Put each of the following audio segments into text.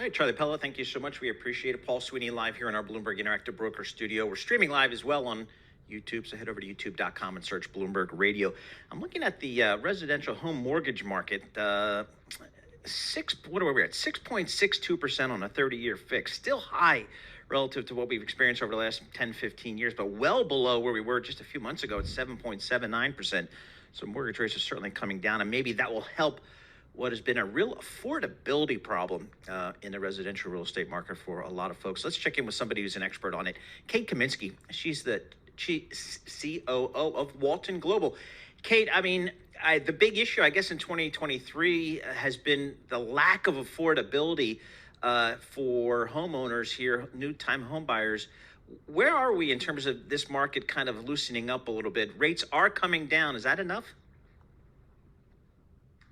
Hi, Charlie Pella. Thank you so much. We appreciate it. Paul Sweeney live here in our Bloomberg Interactive Broker studio. We're streaming live as well on YouTube, so head over to youtube.com and search Bloomberg Radio. I'm looking at the residential home mortgage market. What are we at? 6.62% on a 30-year fix. Still high relative to what we've experienced over the last 10, 15 years, but well below where we were just a few months ago at 7.79%. So mortgage rates are certainly coming down, and maybe that will help what has been a real affordability problem in the residential real estate market for a lot of folks. Let's check in with somebody who's an expert on it. Kate Kaminski, she's the COO of Walton Global. Kate, the big issue, I guess, in 2023 has been the lack of affordability for homeowners here, new-time home buyers. Where are we in terms of this market kind of loosening up a little bit? Rates are coming down. Is that enough?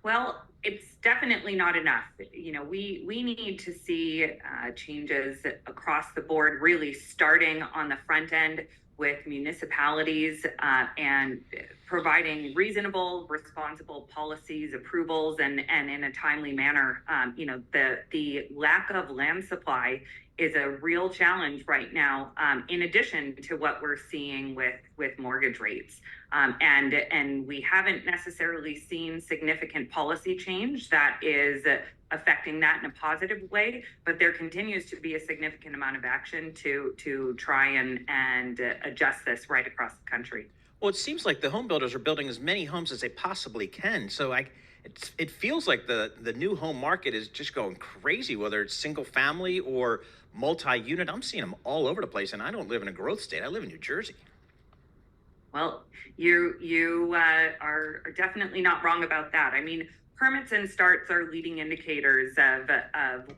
Well, it's definitely not enough. We need to see changes across the board, really starting on the front end with municipalities and providing reasonable, responsible policies, approvals, and in a timely manner. The lack of land supply is a real challenge right now, in addition to what we're seeing with mortgage rates. And we haven't necessarily seen significant policy change that is affecting that in a positive way, but there continues to be a significant amount of action to try and adjust this right across the country. Well, it seems like the home builders are building as many homes as they possibly can. So it feels like the new home market is just going crazy, whether it's single family or multi-unit. I'm seeing them all over the place, and I don't live in a growth state. I live in New Jersey. Well, you are definitely not wrong about that. Permits and starts are leading indicators of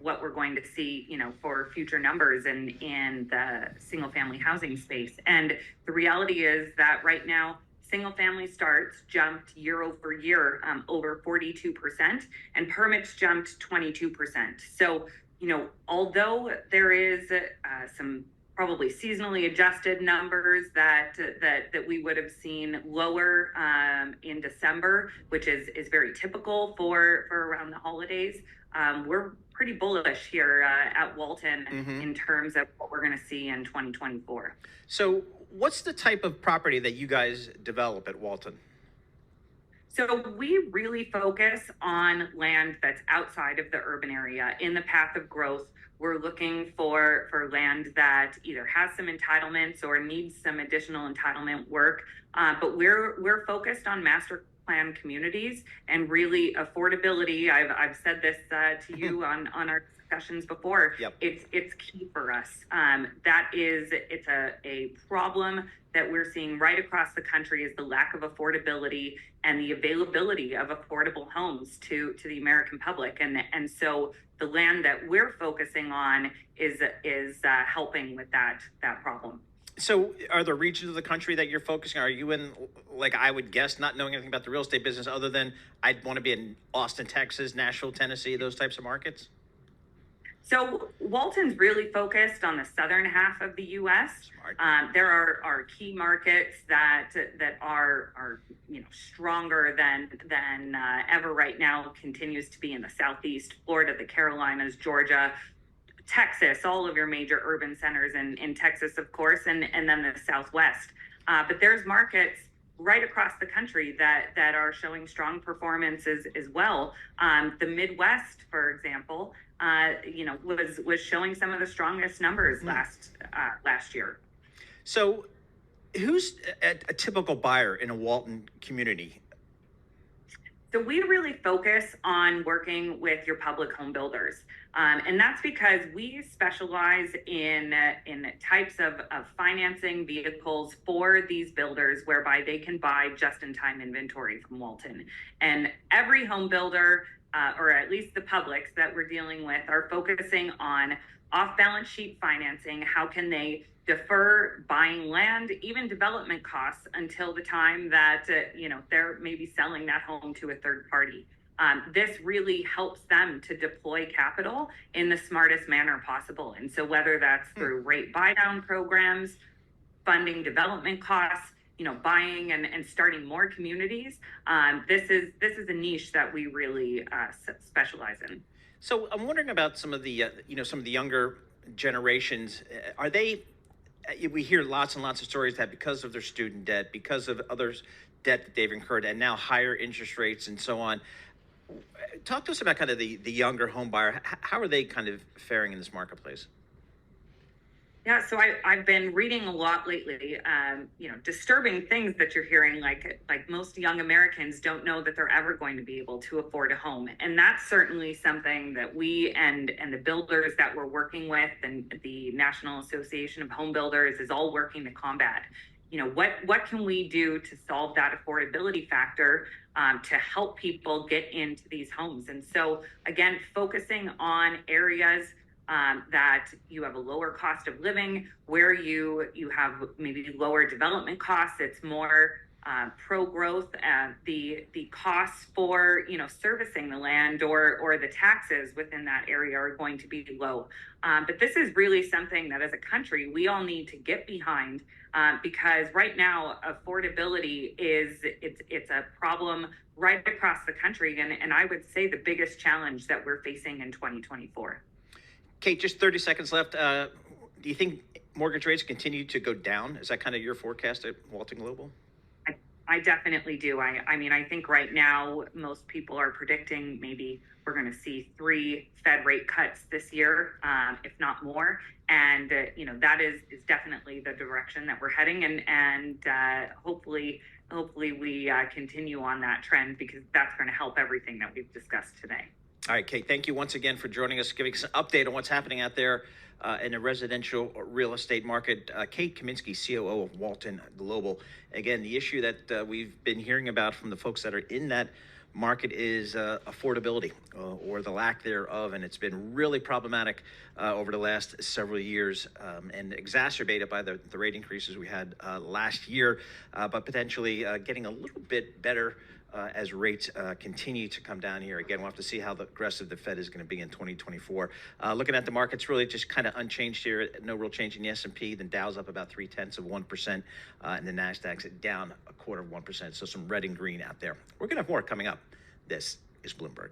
what we're going to see, for future numbers in the single family housing space. And the reality is that right now, single family starts jumped year over year, over 42%, and permits jumped 22%. So, although there is some probably seasonally adjusted numbers that we would have seen lower in December, which is very typical for around the holidays. We're pretty bullish here at Walton in terms of what we're going to see in 2024. So what's the type of property that you guys develop at Walton? So we really focus on land that's outside of the urban area. In the path of growth, we're looking for land that either has some entitlements or needs some additional entitlement work. But we're focused on master plan communities and really affordability. I've said this to you on our discussions before. Yep. It's key for us. It's a problem that we're seeing right across the country is the lack of affordability and the availability of affordable homes to the American public. And so the land that we're focusing on is helping with that problem. So are there regions of the country that you're focusing on? Are you in, like I would guess, not knowing anything about the real estate business other than I'd want to be in Austin, Texas, Nashville, Tennessee, those types of markets? So Walton's really focused on the southern half of the U.S. There are key markets that are stronger than ever right now. Continues to be in the Southeast, Florida, the Carolinas, Georgia, Texas, all of your major urban centers in Texas, of course, and then the Southwest. But there's markets right across the country that are showing strong performances as well. The Midwest, for example, was showing some of the strongest numbers last year. So who's a typical buyer in a Walton community? So we really focus on working with your public home builders. And that's because we specialize in types of financing vehicles for these builders whereby they can buy just-in-time inventory from Walton. And every home builder, or at least the publics that we're dealing with, are focusing on off-balance sheet financing. How can they defer buying land, even development costs, until the time that they're maybe selling that home to a third party? This really helps them to deploy capital in the smartest manner possible. And so whether that's through rate buy-down programs, funding development costs, buying and starting more communities, this is a niche that we really specialize in. So I'm wondering about some of the some of the younger generations. Are they? We hear lots and lots of stories that because of their student debt, because of others debt that they've incurred, and now higher interest rates and so on. Talk to us about kind of the younger home buyer. How are they kind of faring in this marketplace? Yeah, so I've been reading a lot lately. Disturbing things that you're hearing, like most young Americans don't know that they're ever going to be able to afford a home, and that's certainly something that we and the builders that we're working with, and the National Association of Home Builders is all working to combat. What can we do to solve that affordability factor, to help people get into these homes? And so again, focusing on areas that you have a lower cost of living, where you have maybe lower development costs. It's more pro growth. The costs for servicing the land or the taxes within that area are going to be low. But this is really something that, as a country, we all need to get behind, because right now affordability it's a problem right across the country, and I would say the biggest challenge that we're facing in 2024. Kate, just 30 seconds left. Do you think mortgage rates continue to go down? Is that kind of your forecast at Walton Global? I definitely do. I mean, I think right now most people are predicting maybe we're going to see 3 Fed rate cuts this year, if not more. And that is definitely the direction that we're heading, and hopefully we continue on that trend, because that's going to help everything that we've discussed today. All right, Kate, thank you once again for joining us, giving us an update on what's happening out there in the residential real estate market. Kate Kaminski, COO of Walton Global. Again, the issue that we've been hearing about from the folks that are in that market is affordability, or the lack thereof, and it's been really problematic over the last several years, and exacerbated by the rate increases we had last year, but potentially getting a little bit better as rates continue to come down here. Again, we'll have to see how aggressive the Fed is going to be in 2024. Looking at the markets, really just kind of unchanged here. No real change in the S&P. The Dow's up about 0.3%, and the Nasdaq's down 0.25%. So some red and green out there. We're going to have more coming up. This is Bloomberg.